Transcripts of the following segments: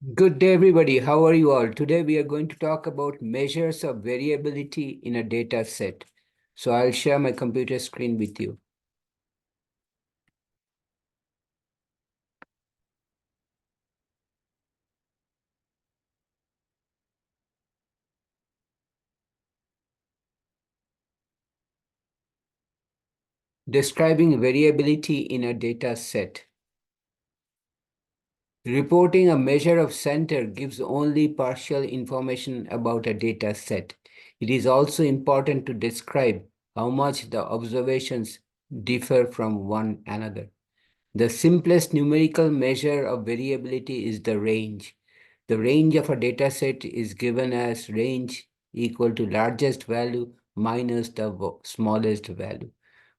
Good day, everybody. How are you all? Today, we are going to talk about measures of variability in a data set. So I'll share my computer screen with you. Describing variability in a data set. Reporting a measure of center gives only partial information about a data set. It is also important to describe how much the observations differ from one another. The simplest numerical measure of variability is the range. The range of a dataset is given as range equal to largest value minus the smallest value.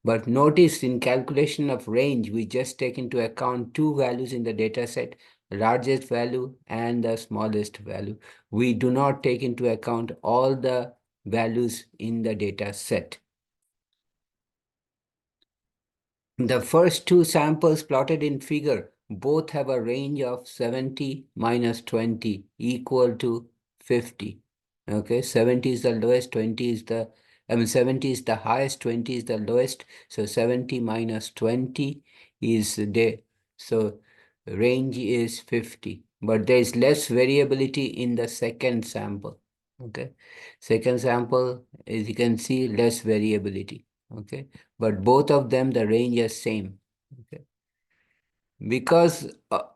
But notice in calculation of range, we just take into account two values in the dataset, largest value and the smallest value. We do not take into account all the values in the data set. The first two samples plotted in figure both have a range of 70 minus 20 equal to 50. Okay, 70 is the lowest, 20 is the, 70 is the highest, 20 is the lowest. So 70 minus 20 is the, so range is 50. But there is less variability in the second sample. Okay, second sample, as you can see, less variability. Okay, but both of them, the range is same. Okay, because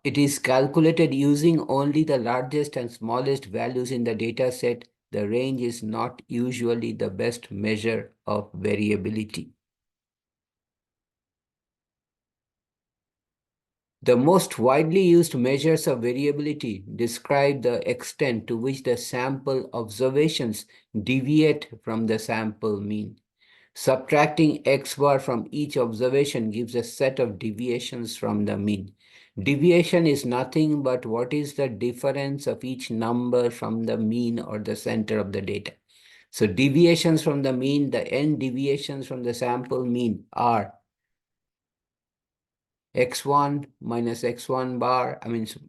it is calculated using only the largest and smallest values in the data set, the range is not usually the best measure of variability. The most widely used measures of variability describe the extent to which the sample observations deviate from the sample mean. Subtracting x bar from each observation gives a set of deviations from the mean. Deviation is nothing but what is the difference of each number from the mean or the center of the data. So deviations from the mean, the n deviations from the sample mean are x1 minus x1 bar,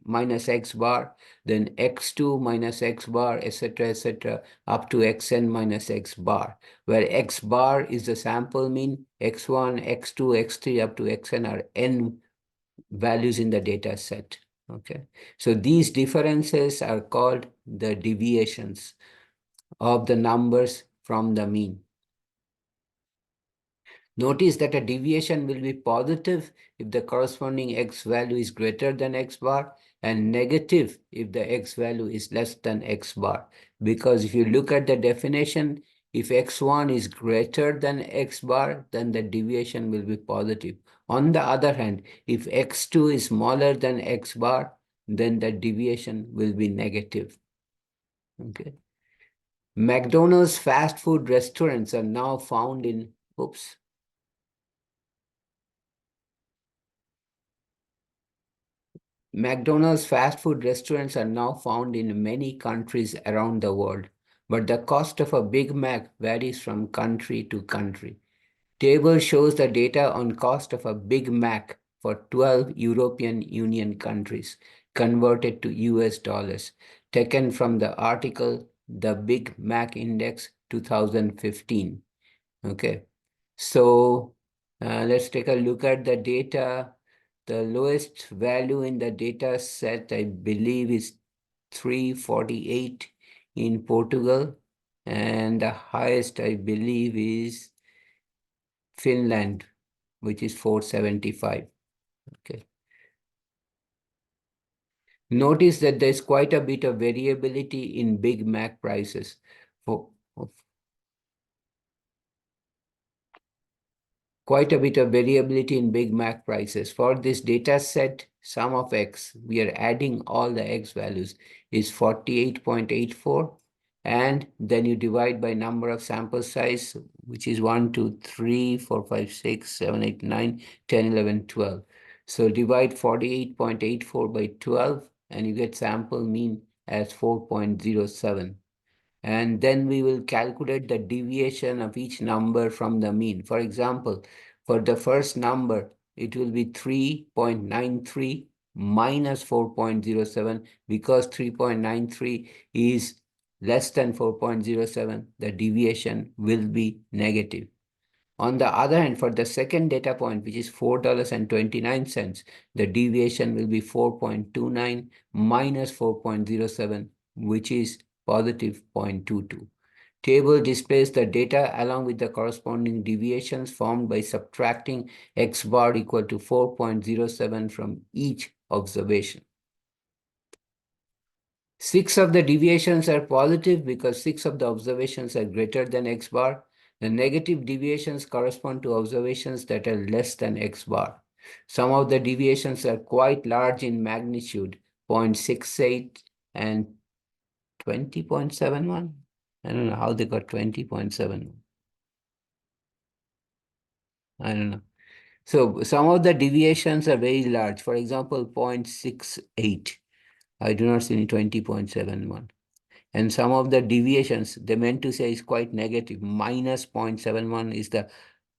minus x bar, then x2 minus x bar, etc., up to xn minus x bar, where x bar is the sample mean, x1, x2, x3, up to xn are n values in the data set. Okay, so these differences are called the deviations of the numbers from the mean. Notice that a deviation will be positive if the corresponding x value is greater than x bar and negative if the x value is less than x bar. Because if you look at the definition, if x1 is greater than x bar, then the deviation will be positive. On the other hand, if x2 is smaller than x bar, then the deviation will be negative. Okay. McDonald's fast food restaurants are now found in, oops. McDonald's fast food restaurants are now found in many countries around the world, but the cost of a Big Mac varies from country to country. Table shows the data on cost of a Big Mac for 12 European Union countries, converted to US dollars, taken from the article The Big Mac Index 2015. Okay, so let's take a look at the data. The lowest value in the data set, I believe, is 348 in Portugal, and the highest, I believe, is Finland, which is 475. Okay. Notice that there's quite a bit of variability in Big Mac prices. For, quite a bit of variability in Big Mac prices. For this data set, sum of x, we are adding all the x values, is 48.84. And then you divide by number of sample size, which is 1, 2, 3, 4, 5, 6, 7, 8, 9, 10, 11, 12. So divide 48.84 by 12, and you get sample mean as 4.07. And then we will calculate the deviation of each number from the mean. For example, for the first number, it will be 3.93. minus 4.07, because 3.93 is less than 4.07, the deviation will be negative. On the other hand, for the second data point, which is $4.29, the deviation will be 4.29 minus 4.07, which is positive 0.22. Table displays the data along with the corresponding deviations formed by subtracting x bar equal to 4.07 from each observation. 6 of the deviations are positive because 6 of the observations are greater than x bar. The negative deviations correspond to observations that are less than x bar. Some of the deviations are quite large in magnitude, 0.68 and 20.71. I don't know how they got 20.71. I don't know. So some of the deviations are very large. For example, 0.68. I do not see any 20.71. And some of the deviations, they meant to say is quite negative. Minus 0.71 is the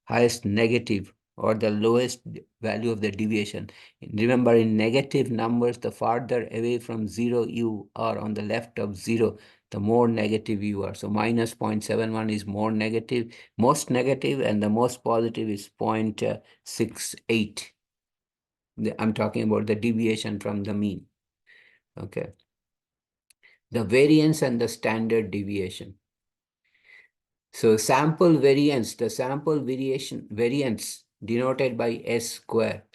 highest negative or the lowest value of the deviation. Remember, in negative numbers, the farther away from zero you are on the left of zero, the more negative you are. So minus 0.71 is more negative, most negative, and the most positive is 0.68. I'm talking about the deviation from the mean. Okay. The variance and the standard deviation. So sample variance, the sample variance denoted by S square.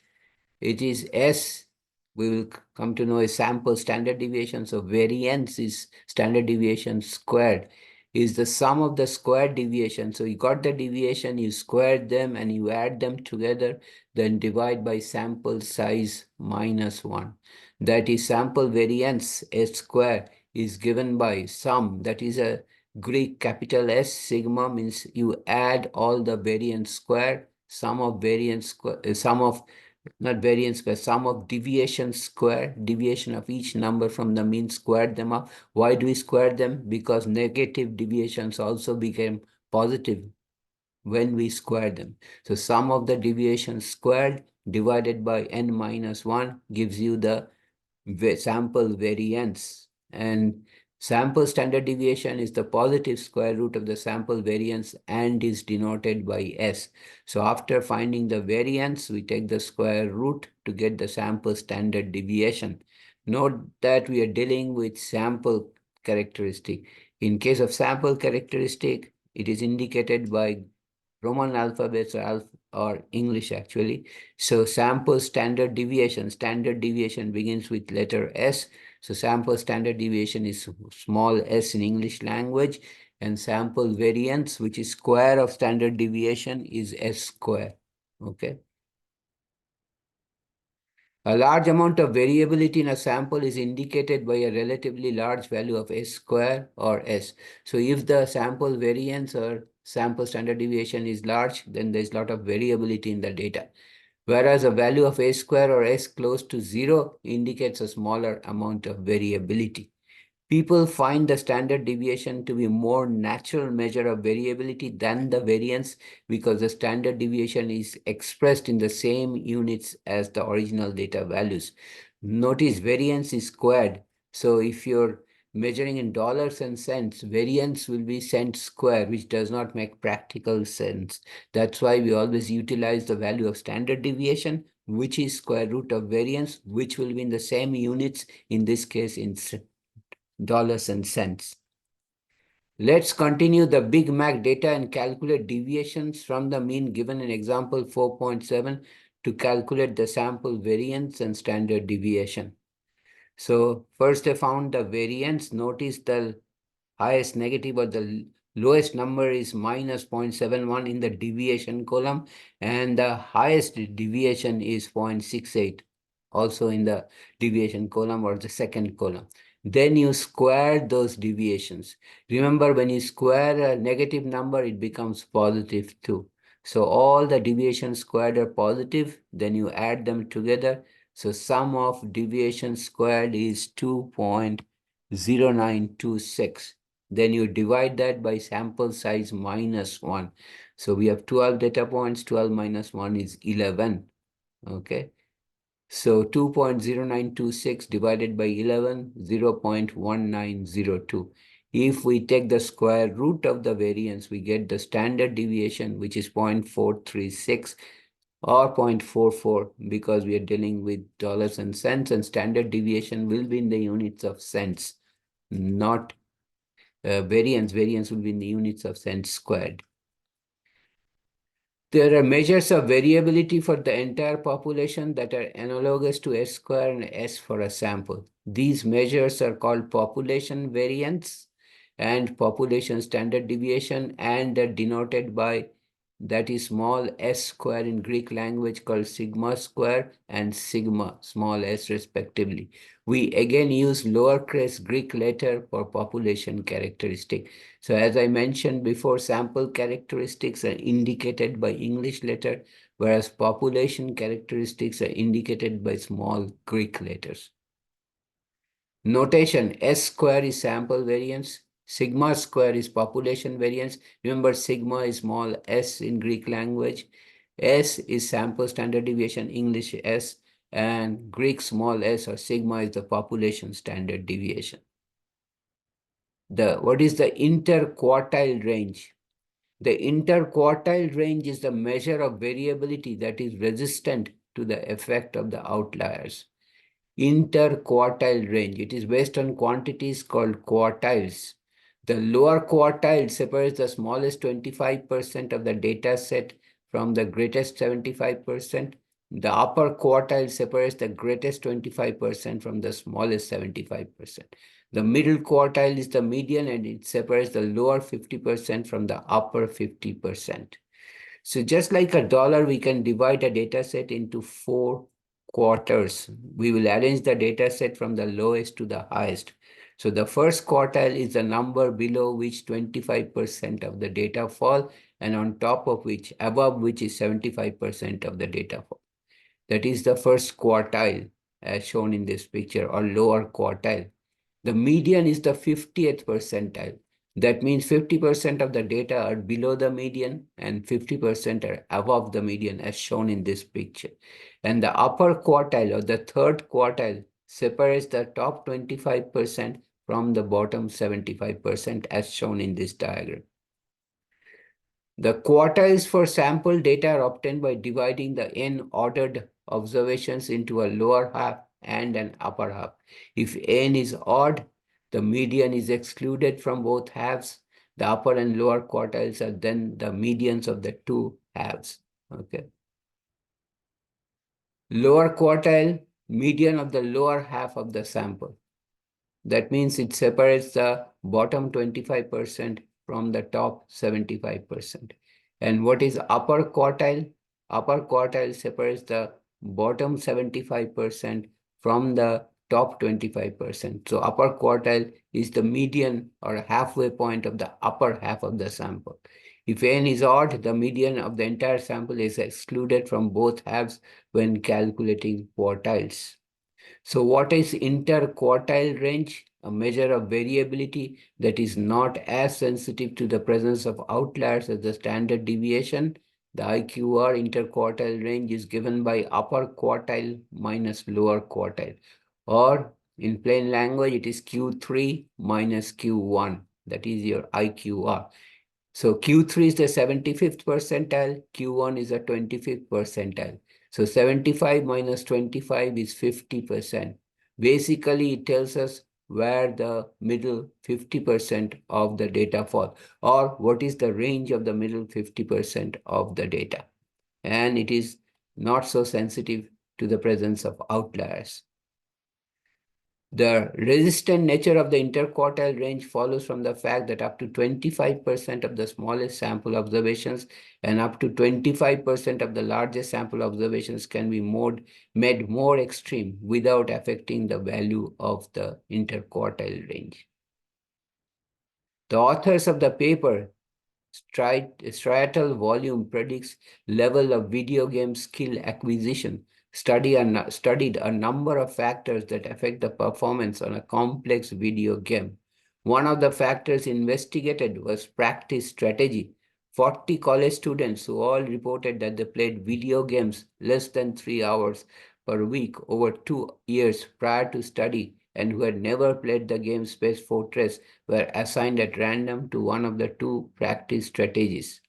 It is S, we will come to know a sample standard deviation. So variance is standard deviation squared, is the sum of the squared deviation. So you got the deviation, you squared them and you add them together, then divide by sample size minus 1. That is sample variance S square is given by sum, that is a Greek capital S, sigma means you add all the variance square, sum of variance square, sum of not variance square, sum of deviation square, deviation of each number from the mean, squared them up. Why do we square them? Because negative deviations also became positive when we square them. So sum of the deviations squared divided by n minus 1 gives you the sample variance. And sample standard deviation is the positive square root of the sample variance and is denoted by S. So after finding the variance, we take the square root to get the sample standard deviation. Note that we are dealing with sample characteristic. In case of sample characteristic, it is indicated by Roman alphabets or English actually. So sample standard deviation begins with letter S. So sample standard deviation is small s in English language, and sample variance, which is square of standard deviation, is S square. Okay. A large amount of variability in a sample is indicated by a relatively large value of S square or S. So if the sample variance or sample standard deviation is large, then there's a lot of variability in the data. Whereas a value of S square or S close to 0 indicates a smaller amount of variability. People find the standard deviation to be more natural measure of variability than the variance because the standard deviation is expressed in the same units as the original data values. Notice variance is squared. So if you're measuring in dollars and cents, variance will be cent square, which does not make practical sense. That's why we always utilize the value of standard deviation, which is square root of variance, which will be in the same units, in this case in dollars and cents. Let's continue the Big Mac data and calculate deviations from the mean given in example 4.7 to calculate the sample variance and standard deviation. So first I found the variance. Notice the highest negative or the lowest number is minus 0.71 in the deviation column, and the highest deviation is 0.68 also in the deviation column or the second column. Then you square those deviations. Remember, when you square a negative number, it becomes positive too. So all the deviations squared are positive, then you add them together. So sum of deviation squared is 2.0926. Then you divide that by sample size minus 1. So we have 12 data points. 12 minus 1 is 11. Okay. So 2.0926 divided by 11, 0.1902. If we take the square root of the variance, we get the standard deviation, which is 0.436 or 0.44, because we are dealing with dollars and cents, and standard deviation will be in the units of cents, not variance. Variance will be in the units of cents squared. There are measures of variability for the entire population that are analogous to S square and S for a sample. These measures are called population variance and population standard deviation, and are denoted by, that is, small s square in Greek language called sigma square and sigma small s respectively. We again use lowercase Greek letter for population characteristic. So as I mentioned before, sample characteristics are indicated by English letter, whereas population characteristics are indicated by small Greek letters. Notation: S square is sample variance, sigma square is population variance. Remember, sigma is small s in Greek language, S is sample standard deviation, English S, and Greek small s or sigma is the population standard deviation. What is the interquartile range? The interquartile range is the measure of variability that is resistant to the effect of the outliers. Interquartile range, it is based on quantities called quartiles. The lower quartile separates the smallest 25% of the data set from the greatest 75%. The upper quartile separates the greatest 25% from the smallest 75%. The middle quartile is the median, and it separates the lower 50% from the upper 50%. So just like a dollar, we can divide a data set into 4 quarters. We will arrange the data set from the lowest to the highest. So the first quartile is the number below which 25% of the data fall, and on top of which, above which is 75% of the data fall. That is the first quartile, as shown in this picture, or lower quartile. The median is the 50th percentile. That means 50% of the data are below the median and 50% are above the median, as shown in this picture. And the upper quartile, or the third quartile, separates the top 25% from the bottom 75%, as shown in this diagram. The quartiles for sample data are obtained by dividing the n ordered observations into a lower half and an upper half. If n is odd, the median is excluded from both halves. The upper and lower quartiles are then the medians of the two halves. Okay. Lower quartile, median of the lower half of the sample. That means it separates the bottom 25% from the top 75%. And what is upper quartile? Upper quartile separates the bottom 75% from the top 25%. So upper quartile is the median or halfway point of the upper half of the sample. If n is odd, the median of the entire sample is excluded from both halves when calculating quartiles. So what is interquartile range? A measure of variability that is not as sensitive to the presence of outliers as the standard deviation. The IQR, interquartile range, is given by upper quartile minus lower quartile. Or in plain language, it is Q3 minus Q1. That is your IQR. So Q3 is the 75th percentile, Q1 is the 25th percentile. So 75 minus 25 is 50%. Basically, it tells us where the middle 50% of the data fall, or what is the range of the middle 50% of the data. And it is not so sensitive to the presence of outliers. The resistant nature of the interquartile range follows from the fact that up to 25% of the smallest sample observations and up to 25% of the largest sample observations can be made more extreme without affecting the value of the interquartile range. The authors of the paper, striatal volume predicts level of video game skill acquisition, studied a number of factors that affect the performance on a complex video game. One of the factors investigated was practice strategy. 40 college students who all reported that they played video games less than 3 hours per week over 2 years prior to study and who had never played the game Space Fortress were assigned at random to one of the two practice strategies.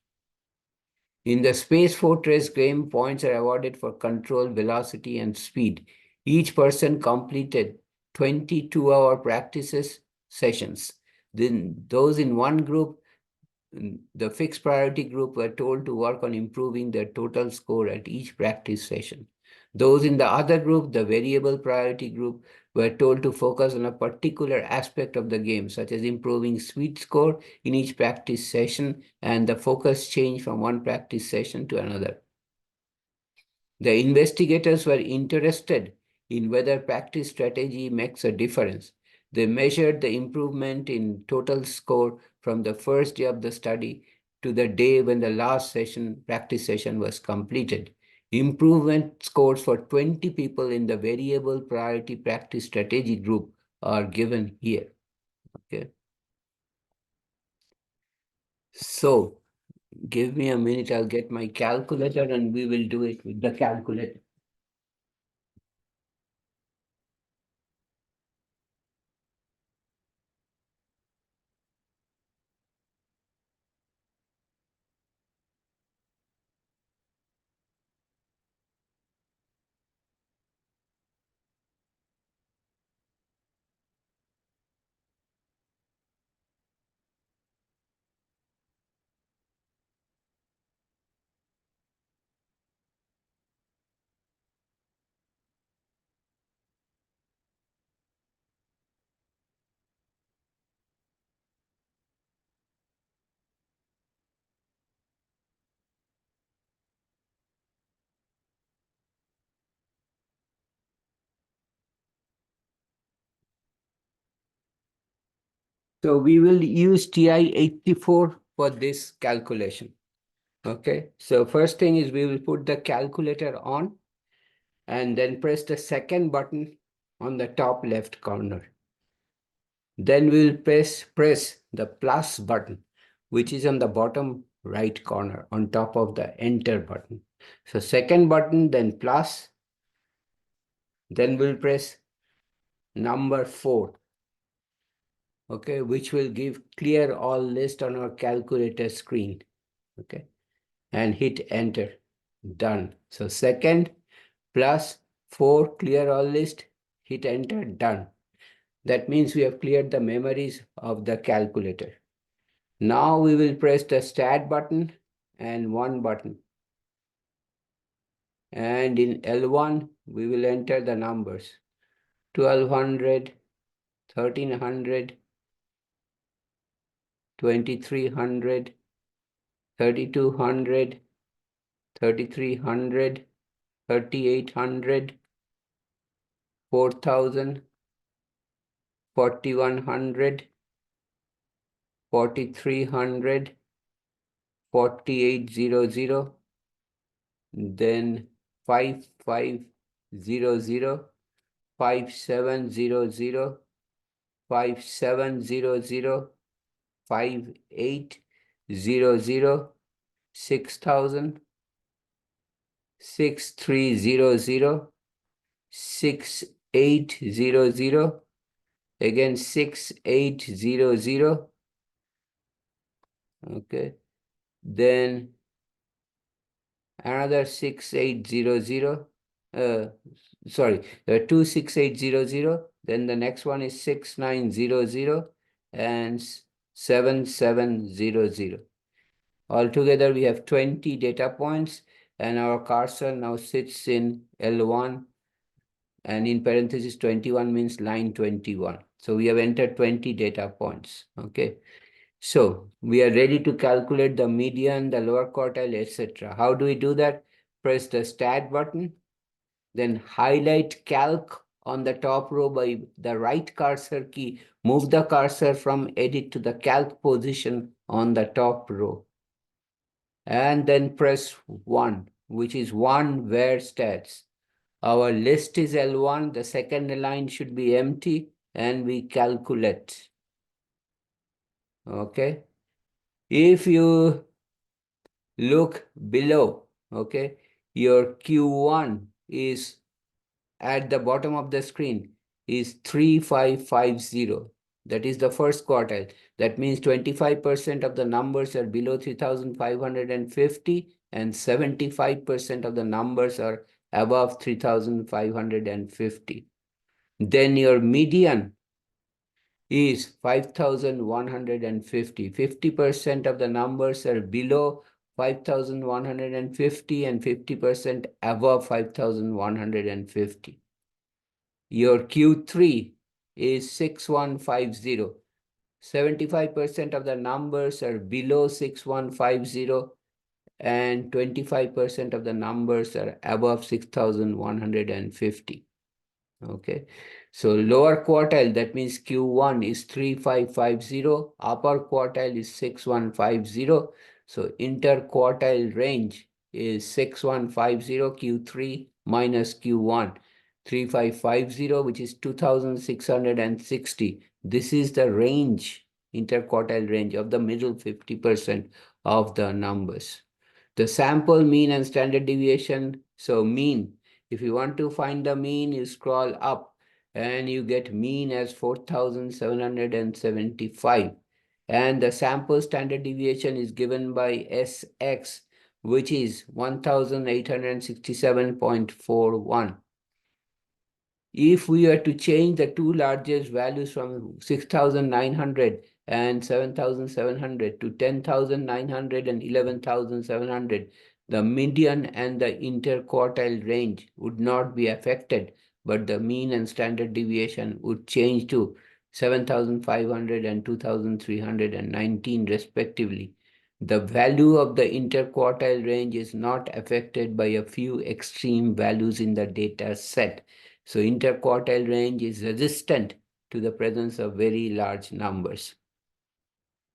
In the Space Fortress game, points are awarded for control, velocity, and speed. Each person completed 22-hour practices sessions. Then those in one group, the fixed priority group, were told to work on improving their total score at each practice session. Those in the other group, the variable priority group, were told to focus on a particular aspect of the game, such as improving speed score in each practice session, and the focus changed from one practice session to another. The investigators were interested in whether practice strategy makes a difference. They measured the improvement in total score from the first day of the study to the day when the last practice session was completed. Improvement scores for 20 people in the variable priority practice strategy group are given here. Okay. So give me a minute, I'll get my calculator and we will do it with the calculator. So we will use TI-84 for this calculation. Okay, so first thing is we will put the calculator on and then press the second button on the top left corner. Then we will press the plus button, which is on the bottom right corner on top of the enter button. So second button, then plus, then we'll press number 4. Okay, which will give clear all list on our calculator screen. Okay, and hit enter. Done. So second plus 4 clear all list, hit enter, done. That means we have cleared the memories of the calculator. Now we will press the stat button and 1 button. And in L1, we will enter the numbers 1200, 1300, 2300, 3200, 3300, 3800, 4000, 4100, 4300, 4800, then 5500, 5700, 5700, 5800, 6000, 6300, 6800, again 6800. Okay, then another 6800, sorry, 26800, then the next one is 6900 and 7700. Altogether, we have 20 data points, and our cursor now sits in L1, and in parentheses 21 means line 21. So we have entered 20 data points. Okay. So we are ready to calculate the median, the lower quartile, etc. How do we do that? Press the stat button, then highlight calc on the top row by the right cursor key. Move the cursor from edit to the calc position on the top row. And then press 1, which is 1 where stats. Our list is L1, the second line should be empty, and we calculate. Okay. If you look below, okay, your Q1 is at the bottom of the screen is 3550. That is the first quartile. That means 25% of the numbers are below 3,550 and 75% of the numbers are above 3,550. Then your median is 5,150. 50% of the numbers are below 5,150 and 50% above 5,150. Your Q3 is 6150. 75% of the numbers are below 6150 and 25% of the numbers are above 6,150. Okay, so lower quartile, that means Q1 is 3550, upper quartile is 6150. So interquartile range is 6150 Q3 minus Q1, 3550, which is 2660. This is the range, interquartile range of the middle 50% of the numbers. The sample mean and standard deviation, so mean, if you want to find the mean, you scroll up and you get mean as 4,775. And the sample standard deviation is given by Sx, which is 1,867.41. If we are to change the two largest values from 6,900 and 7,700 to 10,900 and 11,700, the median and the interquartile range would not be affected, but the mean and standard deviation would change to 7,500 and 2,319 respectively. The value of the interquartile range is not affected by a few extreme values in the data set. So interquartile range is resistant to the presence of very large numbers.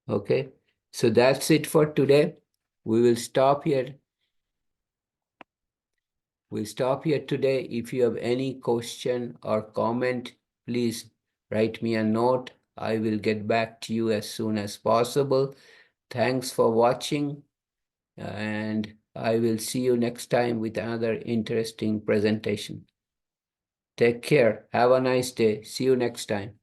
Okay, so that's it for today. We will stop here. We'll stop here today. If you have any question or comment, please write me a note. I will get back to you as soon as possible. Thanks for watching, and I will see you next time with another interesting presentation. Take care. Have a nice day. See you next time.